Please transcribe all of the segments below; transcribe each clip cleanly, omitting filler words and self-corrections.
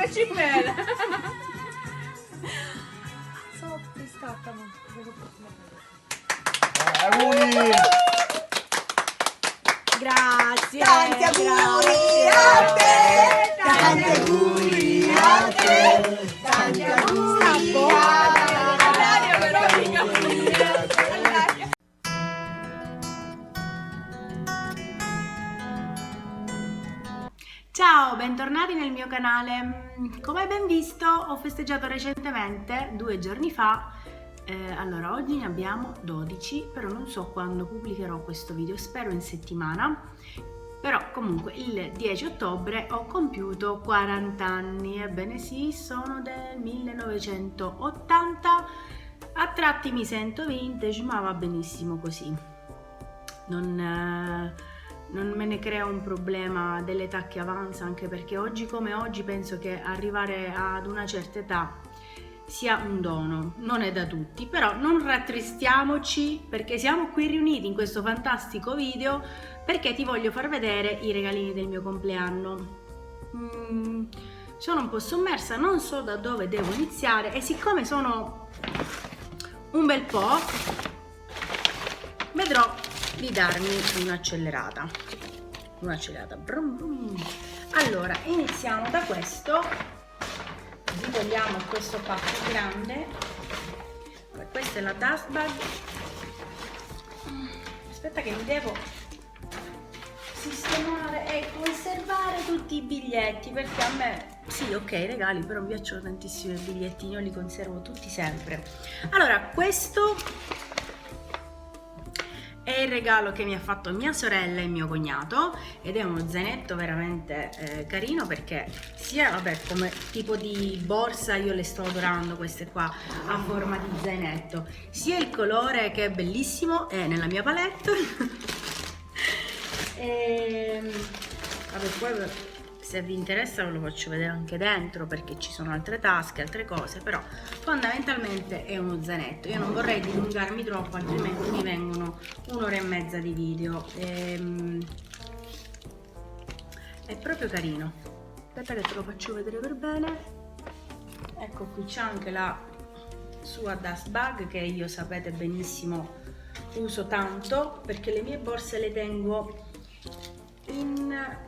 come cimela. Sopra, scappano. Auguri! Grazie. Tanti auguri a te, tanti auguri a te, tanti auguri a All'aria Veronica. Ciao, bentornati nel mio canale. Come ben visto ho festeggiato recentemente, 2 giorni fa. Allora, oggi ne abbiamo 12, però non so quando pubblicherò questo video, spero in settimana. Però comunque il 10 ottobre ho compiuto 40 anni, ebbene sì, sono del 1980, a tratti mi sento vintage, ma va benissimo così. Non me ne crea un problema dell'età che avanza, anche perché oggi come oggi penso che arrivare ad una certa età sia un dono, non è da tutti, però non rattristiamoci perché siamo qui riuniti in questo fantastico video perché ti voglio far vedere i regalini del mio compleanno. Sono un po' sommersa, non so da dove devo iniziare e siccome sono un bel po', vedrò di darmi un'accelerata. Brum brum. Allora, iniziamo da questo. Così togliamo questo pacco grande. Questa è la dust bag. Aspetta che mi devo sistemare e conservare tutti i biglietti, perché a me, sì, ok, regali, però mi piacciono tantissimo i bigliettini, io li conservo tutti sempre. Allora, questo è il regalo che mi ha fatto mia sorella e mio cognato ed è uno zainetto veramente carino, perché sia vabbè come tipo di borsa, io le sto adorando queste qua a forma di zainetto, sia il colore che è bellissimo, è nella mia palette. Vabbè, poi se vi interessa ve lo faccio vedere anche dentro, perché ci sono altre tasche, altre cose, però fondamentalmente è uno zainetto. Io non vorrei dilungarmi troppo, altrimenti mi vengono 1 ora e mezza di video. È proprio carino. Aspetta che te lo faccio vedere per bene. Ecco, qui c'è anche la sua dust bag che io, sapete benissimo, uso tanto, perché le mie borse le tengo in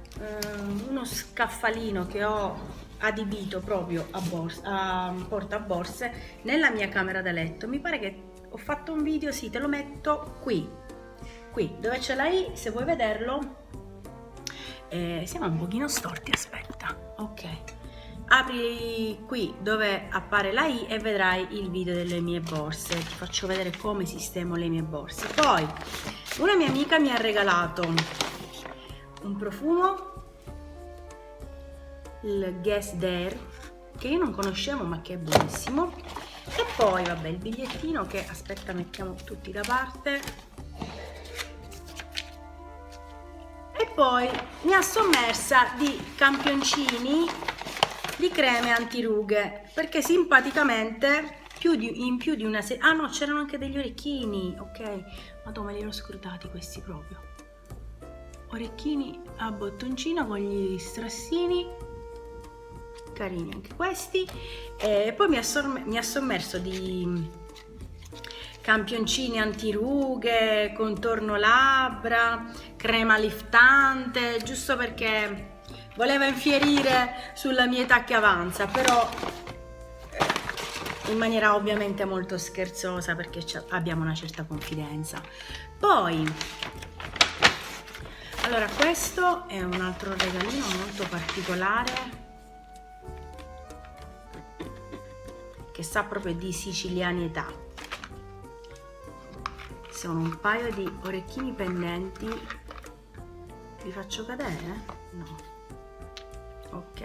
uno scaffalino che ho adibito proprio a portaborse nella mia camera da letto. Mi pare che ho fatto un video, sì, te lo metto qui dove ce l'hai, se vuoi vederlo. Siamo un pochino storti, aspetta, ok, apri qui dove appare la I e vedrai il video delle mie borse. Ti faccio vedere come sistemo le mie borse. Poi una mia amica mi ha regalato un profumo, il Guess There, che io non conoscevo ma che è buonissimo, e poi vabbè il bigliettino che, aspetta, mettiamo tutti da parte, e poi mi ha sommersa di campioncini di creme antirughe, perché simpaticamente in più di una ah no, c'erano anche degli orecchini, ok, madonna, me li ero scordati questi proprio. Orecchini a bottoncino con gli strassini, carini anche questi. E poi mi ha sommerso di campioncini antirughe, contorno labbra, crema liftante, giusto perché voleva infierire sulla mia età che avanza, però in maniera ovviamente molto scherzosa, perché abbiamo una certa confidenza. Poi allora, questo è un altro regalino molto particolare che sa proprio di sicilianità. Sono un paio di orecchini pendenti. Li faccio cadere? No. Ok.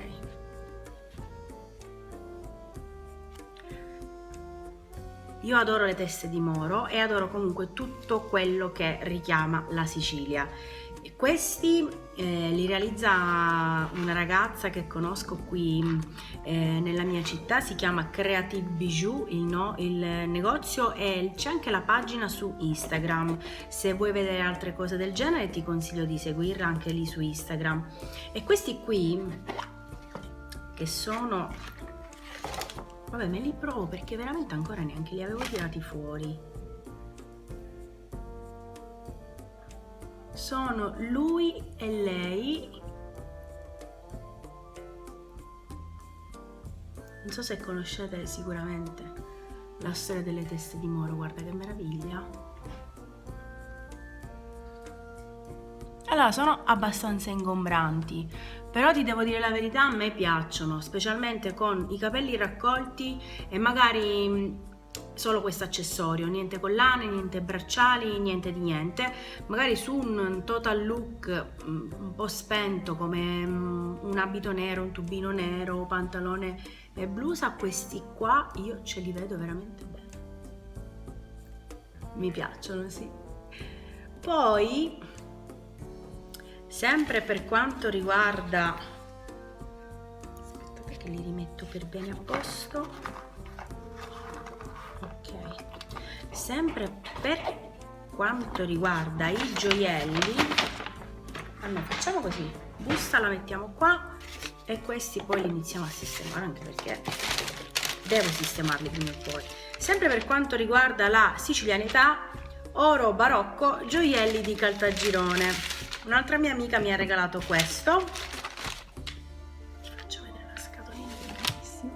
Io adoro le teste di moro e adoro comunque tutto quello che richiama la Sicilia. Questi li realizza una ragazza che conosco qui nella mia città, si chiama Creative Bijou il negozio, e c'è anche la pagina su Instagram. Se vuoi vedere altre cose del genere ti consiglio di seguirla anche lì su Instagram. E questi qui, che sono, vabbè, me li provo perché veramente ancora neanche li avevo tirati fuori. Sono lui e lei. Non so se conoscete sicuramente la storia delle teste di Moro, guarda che meraviglia. Allora, sono abbastanza ingombranti, però ti devo dire la verità, a me piacciono, specialmente con i capelli raccolti e magari solo questo accessorio, niente collane, niente bracciali, niente di niente. Magari su un total look un po' spento come un abito nero, un tubino nero, pantalone e blusa, questi qua io ce li vedo veramente bene. Mi piacciono, sì. Poi, sempre per quanto riguarda, aspettate che li rimetto per bene a posto. Ok, sempre per quanto riguarda i gioielli, allora facciamo così, busta la mettiamo qua e questi poi li iniziamo a sistemare, anche perché devo sistemarli prima o poi. Sempre per quanto riguarda la sicilianità, oro barocco, gioielli di Caltagirone. Un'altra mia amica mi ha regalato questo, faccio vedere la scatolina, bellissima.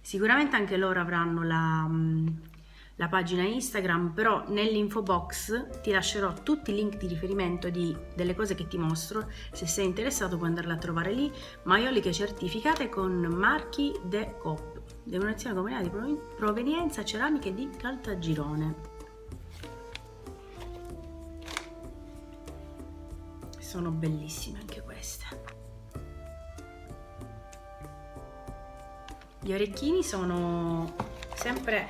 Sicuramente anche loro avranno la pagina Instagram, però nell'info box ti lascerò tutti i link di riferimento delle cose che ti mostro. Se sei interessato puoi andarla a trovare lì. Maioliche certificate con marchi de COP, denominazione comunale di provenienza ceramiche di Caltagirone. Sono bellissime anche queste. Gli orecchini sono sempre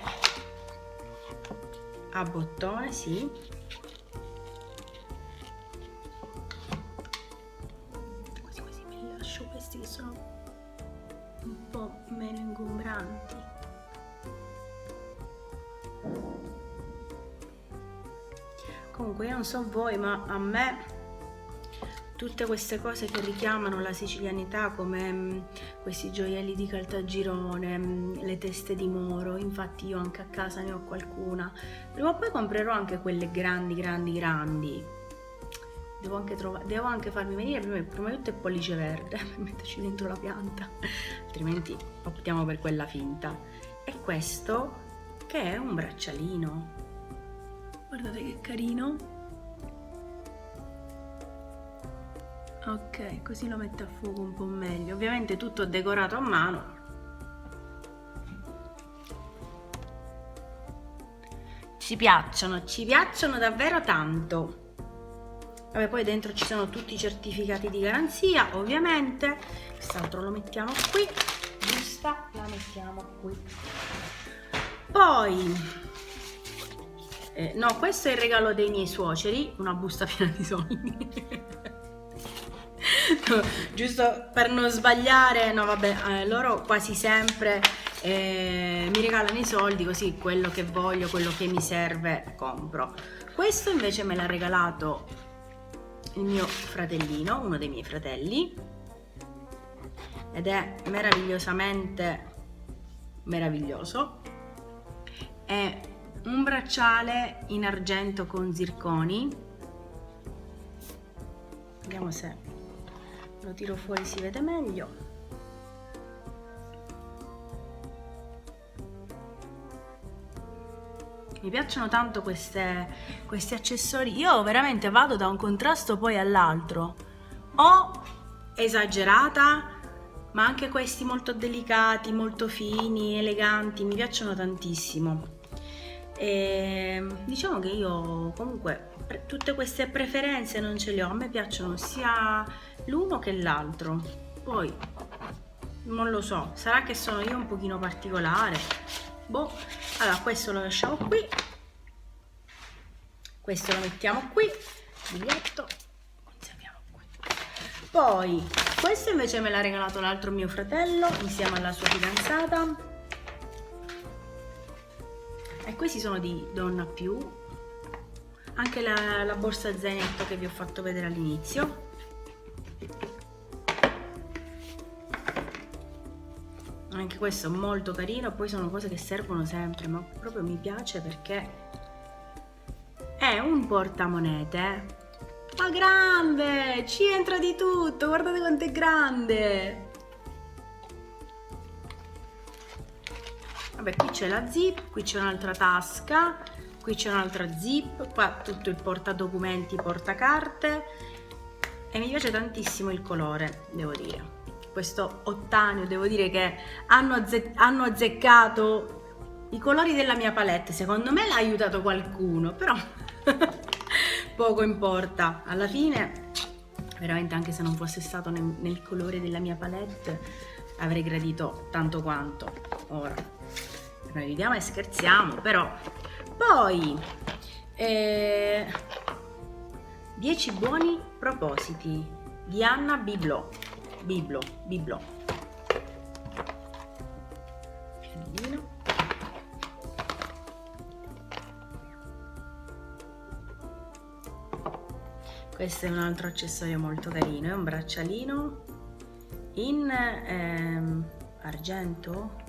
a bottone, sì. Quasi mi lascio questi che sono un po' meno ingombranti. Comunque io non so voi, ma a me tutte queste cose che richiamano la sicilianità, come questi gioielli di Caltagirone, le teste di Moro, infatti io anche a casa ne ho qualcuna. Prima o poi comprerò anche quelle grandi. Devo anche farmi venire prima di tutto il pollice verde per metterci dentro la pianta, altrimenti optiamo per quella finta. E questo che è un braccialino, guardate che carino. Ok, così lo metto a fuoco un po' meglio. Ovviamente tutto decorato a mano. Ci piacciono davvero tanto. Vabbè, poi dentro ci sono tutti i certificati di garanzia, ovviamente. Quest'altro lo mettiamo qui. Busta la mettiamo qui. Poi no, questo è il regalo dei miei suoceri, una busta piena di soldi. Giusto per non sbagliare, no vabbè, loro quasi sempre mi regalano i soldi, così quello che voglio, quello che mi serve compro. Questo invece me l'ha regalato il mio fratellino, uno dei miei fratelli, ed è meravigliosamente meraviglioso. È un bracciale in argento con zirconi. Vediamo se lo tiro fuori, si vede meglio. Mi piacciono tanto questi accessori. Io veramente vado da un contrasto poi all'altro, o esagerata, ma anche questi molto delicati, molto fini, eleganti, mi piacciono tantissimo. E diciamo che io comunque tutte queste preferenze non ce le ho, a me piacciono sia l'uno che l'altro. Poi non lo so, sarà che sono io un pochino particolare, boh. Allora questo lo lasciamo qui, questo lo mettiamo qui, biglietto conserviamo qui. Poi questo invece me l'ha regalato l'altro mio fratello insieme alla sua fidanzata, e questi sono di Donna Più. Anche la borsa zainetto che vi ho fatto vedere all'inizio, anche questo molto carino. Poi sono cose che servono sempre, ma proprio mi piace perché è un portamonete, ma grande, ci entra di tutto, guardate quanto è grande. Vabbè, qui c'è la zip, qui c'è un'altra tasca, qui c'è un'altra zip, qua tutto il portadocumenti, portacarte, e mi piace tantissimo il colore, devo dire. Questo ottaneo, devo dire che hanno azzeccato i colori della mia palette. Secondo me l'ha aiutato qualcuno, però poco importa. Alla fine, veramente, anche se non fosse stato nel colore della mia palette, avrei gradito tanto quanto. Ora, noi ridiamo e scherziamo, però. Poi 10 buoni propositi di Anna Biblo. Pianino. Questo è un altro accessorio molto carino, è un braccialino in argento.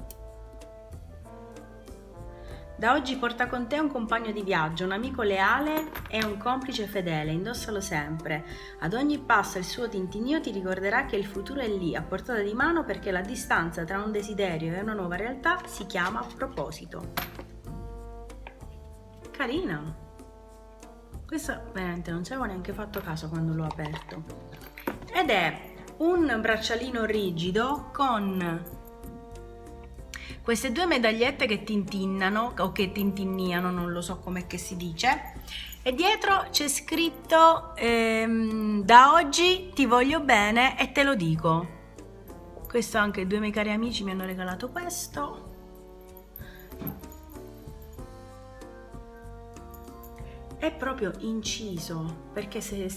Da oggi porta con te un compagno di viaggio, un amico leale e un complice fedele, indossalo sempre. Ad ogni passo il suo tintinnio ti ricorderà che il futuro è lì, a portata di mano, perché la distanza tra un desiderio e una nuova realtà si chiama proposito. Carina! Questo veramente non ci avevo neanche fatto caso quando l'ho aperto. Ed è un braccialino rigido con queste due medagliette che tintinnano o che tintinniano, non lo so com'è che si dice, e dietro c'è scritto da oggi ti voglio bene e te lo dico. Questo anche due miei cari amici mi hanno regalato questo. È proprio inciso, perché se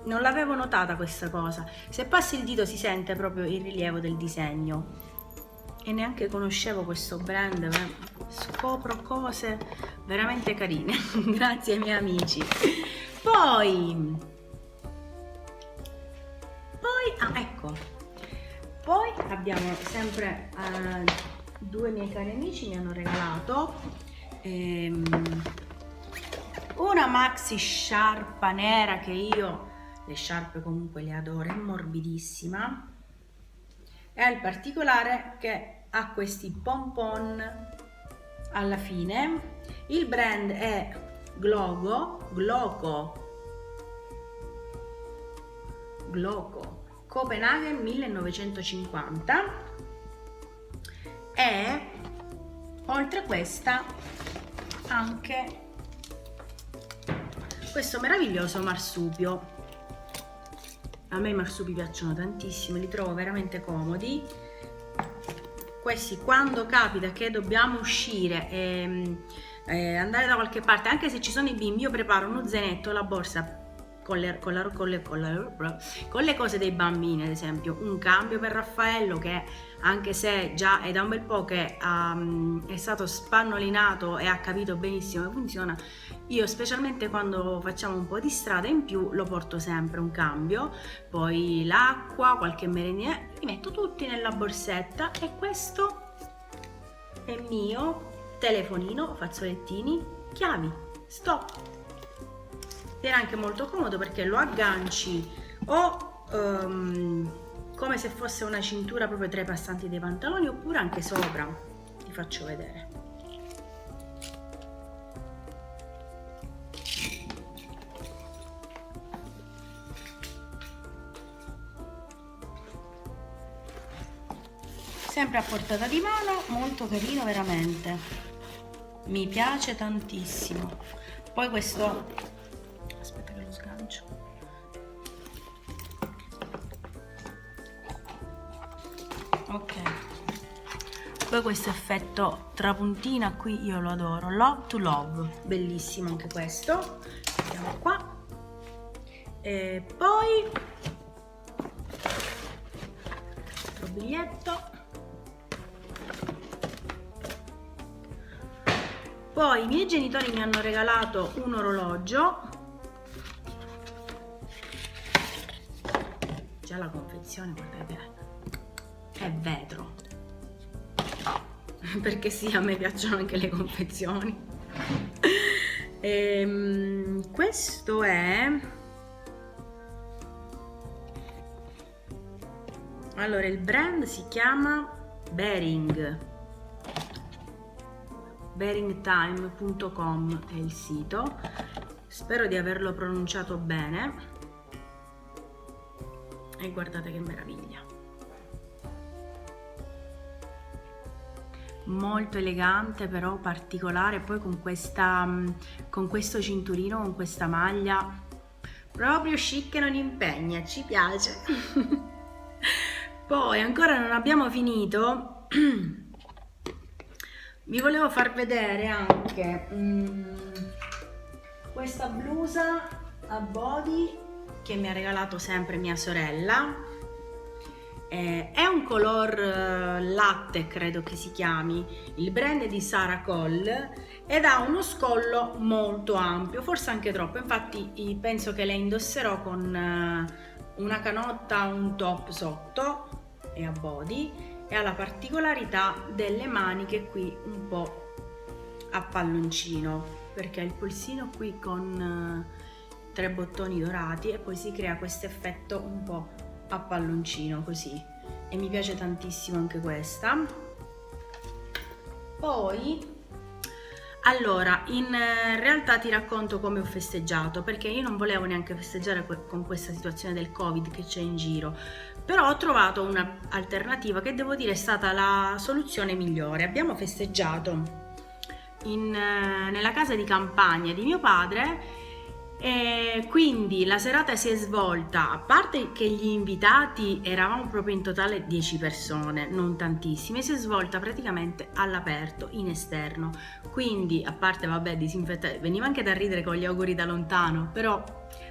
non l'avevo notata questa cosa, se passi il dito si sente proprio il rilievo del disegno. E neanche conoscevo questo brand, scopro cose veramente carine grazie ai miei amici. Poi ecco, poi abbiamo sempre due miei cari amici mi hanno regalato una maxi sciarpa nera, che io le sciarpe comunque le adoro, è morbidissima. È il particolare che ha questi pompon alla fine. Il brand è Gloco Copenaghen 1950, e oltre a questa anche questo meraviglioso marsupio. A me i marsupi piacciono tantissimo, li trovo veramente comodi. Questi, quando capita che dobbiamo uscire e andare da qualche parte, anche se ci sono i bimbi, io preparo uno zainetto, la borsa con le cose dei bambini, ad esempio un cambio per Raffaello, che anche se già è da un bel po' che è stato spannolinato e ha capito benissimo che funziona, io specialmente quando facciamo un po' di strada in più lo porto sempre un cambio, poi l'acqua, qualche merendina, li metto tutti nella borsetta. E questo è il mio telefonino, fazzolettini, chiavi, stop. Era anche molto comodo perché lo agganci o come se fosse una cintura proprio tra i passanti dei pantaloni, oppure anche sopra. Ti faccio vedere. Sempre a portata di mano, molto carino veramente, mi piace tantissimo. Poi questo, aspetta che lo sgancio, ok, poi questo effetto trapuntina qui io lo adoro, Love to Love, bellissimo anche questo. Mettiamo qua, e poi questo biglietto. Poi i miei genitori mi hanno regalato un orologio, già la confezione, guardate, è vetro, perché sì, a me piacciono anche le confezioni. Questo è, allora il brand si chiama Bering, beringtime.com è il sito, spero di averlo pronunciato bene. E guardate che meraviglia, molto elegante però particolare, poi con questo cinturino, con questa maglia, proprio chic e non impegna, ci piace. Poi ancora non abbiamo finito, vi volevo far vedere anche questa blusa a body che mi ha regalato sempre mia sorella. È un color latte, credo che si chiami, il brand è di Sarah Cole ed ha uno scollo molto ampio, forse anche troppo, infatti penso che la indosserò con una canotta, un top sotto e a body, e ha la particolarità delle maniche qui un po' a palloncino, perché ha il polsino qui con 3 bottoni dorati e poi si crea questo effetto un po' a palloncino così, e mi piace tantissimo anche questa. Poi allora, in realtà ti racconto come ho festeggiato, perché io non volevo neanche festeggiare con questa situazione del Covid che c'è in giro, però ho trovato un'alternativa che devo dire è stata la soluzione migliore. Abbiamo festeggiato nella casa di campagna di mio padre, e quindi la serata si è svolta, a parte che gli invitati eravamo proprio in totale 10 persone, non tantissime, si è svolta praticamente all'aperto, in esterno, quindi a parte vabbè disinfettare, veniva anche da ridere con gli auguri da lontano, però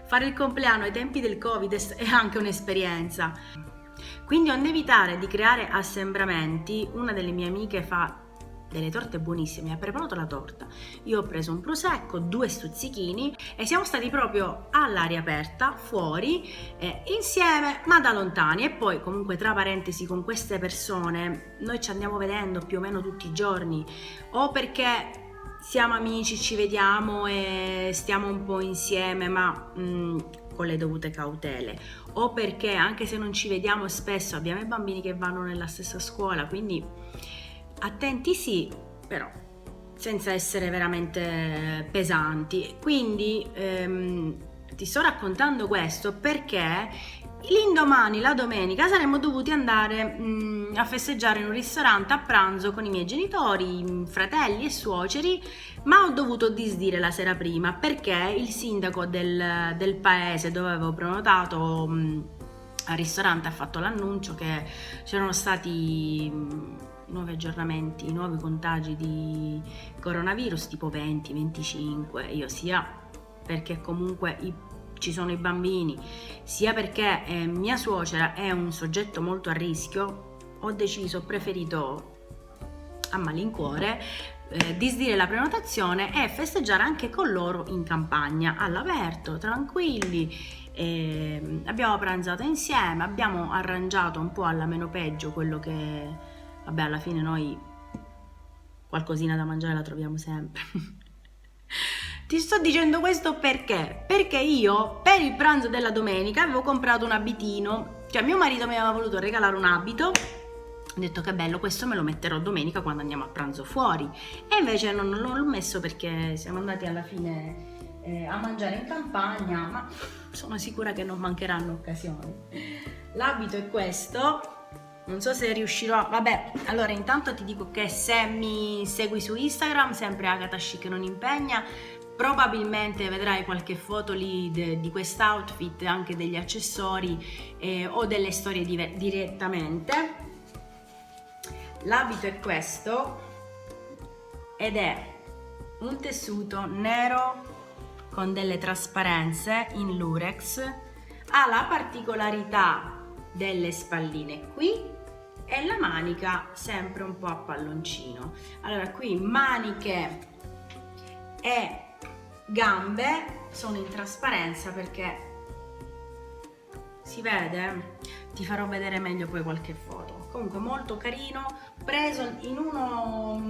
fare il compleanno ai tempi del Covid è anche un'esperienza, quindi onde evitare di creare assembramenti, una delle mie amiche fa delle torte buonissime, mi ha preparato la torta, io ho preso un prosecco, 2 stuzzichini e siamo stati proprio all'aria aperta, fuori, insieme ma da lontani. E poi comunque, tra parentesi, con queste persone noi ci andiamo vedendo più o meno tutti i giorni, o perché siamo amici, ci vediamo e stiamo un po' insieme ma con le dovute cautele, o perché anche se non ci vediamo spesso abbiamo i bambini che vanno nella stessa scuola, quindi attenti sì, però senza essere veramente pesanti. Quindi ti sto raccontando questo perché l'indomani, la domenica, saremmo dovuti andare a festeggiare in un ristorante a pranzo con i miei genitori, fratelli e suoceri, ma ho dovuto disdire la sera prima perché il sindaco del paese dove avevo prenotato al ristorante ha fatto l'annuncio che c'erano stati nuovi aggiornamenti, nuovi contagi di coronavirus tipo 20, 25, io sia perché comunque ci sono i bambini, sia perché mia suocera è un soggetto molto a rischio, ho preferito a malincuore disdire la prenotazione e festeggiare anche con loro in campagna, all'aperto, tranquilli. Abbiamo pranzato insieme, abbiamo arrangiato un po' alla meno peggio quello che vabbè, alla fine noi qualcosina da mangiare la troviamo sempre. Ti sto dicendo questo perché? Perché io per il pranzo della domenica avevo comprato un abitino, cioè mio marito mi aveva voluto regalare un abito, ho detto che bello, questo me lo metterò domenica quando andiamo a pranzo fuori, e invece non l'ho messo perché siamo andati alla fine a mangiare in campagna, ma sono sicura che non mancheranno occasioni. L'abito è questo. Non so se riuscirò, vabbè, allora intanto ti dico che se mi segui su Instagram, sempre Agata Chic non impegna, probabilmente vedrai qualche foto lì di quest'outfit, anche degli accessori o delle storie direttamente. L'abito è questo ed è un tessuto nero con delle trasparenze in lurex, ha la particolarità delle spalline qui e la manica sempre un po' a palloncino. Allora qui maniche e gambe sono in trasparenza perché si vede, ti farò vedere meglio poi qualche foto. Comunque molto carino, preso in uno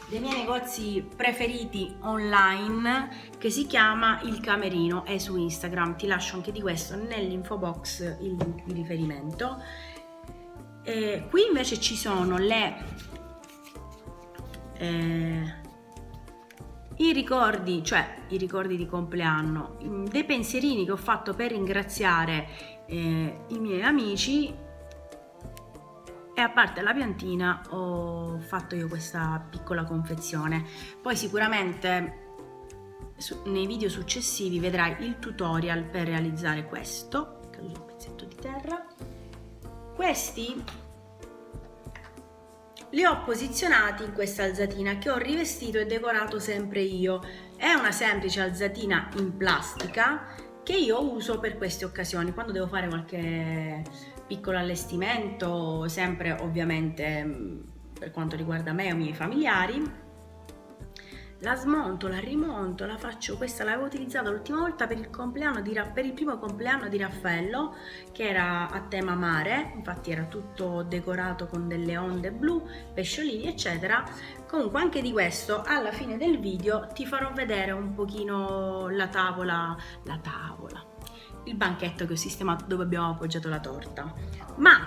dei miei negozi preferiti online che si chiama Il Camerino, è su Instagram, ti lascio anche di questo nell'info box il link di riferimento. Qui invece ci sono i ricordi di compleanno, dei pensierini che ho fatto per ringraziare i miei amici, e a parte la piantina ho fatto io questa piccola confezione. Poi sicuramente nei video successivi vedrai il tutorial per realizzare questo. È caduto un pezzetto di terra. Questi li ho posizionati in questa alzatina che ho rivestito e decorato sempre io. È una semplice alzatina in plastica che io uso per queste occasioni, quando devo fare qualche piccolo allestimento, sempre ovviamente per quanto riguarda me o i miei familiari. La smonto, la rimonto, la faccio. Questa l'avevo utilizzata l'ultima volta per il primo compleanno di Raffaello, che era a tema mare, infatti era tutto decorato con delle onde blu, pesciolini eccetera. Comunque anche di questo alla fine del video ti farò vedere un pochino la tavola, il banchetto che ho sistemato dove abbiamo appoggiato la torta. Ma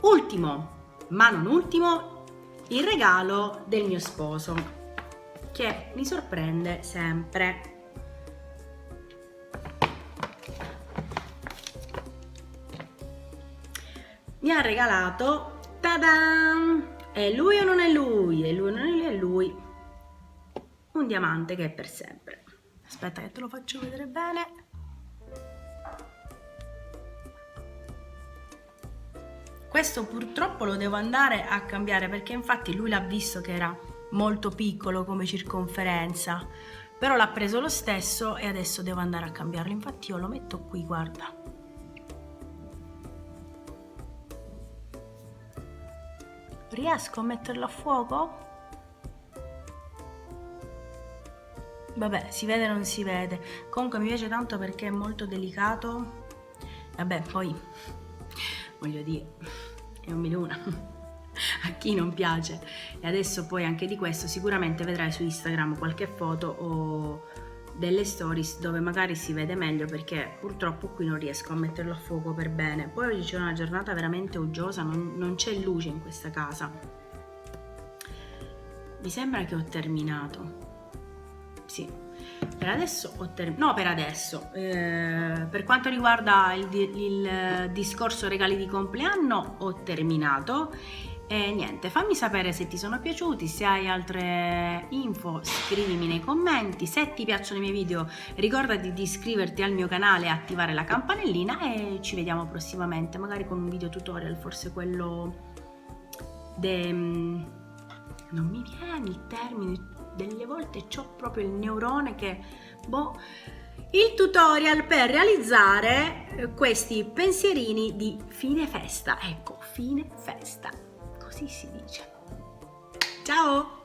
ultimo, ma non ultimo, il regalo del mio sposo, che mi sorprende sempre. Mi ha regalato, ta-da! È lui o non è lui? È lui o non è lui? Un diamante che è per sempre. Aspetta che te lo faccio vedere bene. Questo purtroppo lo devo andare a cambiare, perché infatti lui l'ha visto che era molto piccolo come circonferenza, però l'ha preso lo stesso e adesso devo andare a cambiarlo. Infatti io lo metto qui, guarda. Riesco a metterlo a fuoco? Vabbè, si vede o non si vede. Comunque mi piace tanto perché è molto delicato. Vabbè, poi voglio dire, è un miluna a chi non piace. E adesso poi anche di questo sicuramente vedrai su Instagram qualche foto o delle stories dove magari si vede meglio, perché purtroppo qui non riesco a metterlo a fuoco per bene. Poi oggi c'è una giornata veramente uggiosa, non c'è luce in questa casa. Mi sembra che ho terminato. Sì, per adesso ho terminato. No, per adesso. Per quanto riguarda il discorso regali di compleanno ho terminato. E niente, fammi sapere se ti sono piaciuti, se hai altre info scrivimi nei commenti. Se ti piacciono i miei video ricordati di iscriverti al mio canale e attivare la campanellina, e ci vediamo prossimamente, magari con un video tutorial, forse quello non mi viene il termine, delle volte c'ho proprio il neurone che il tutorial per realizzare questi pensierini di fine festa. Ecco, fine festa, così si dice. Ciao!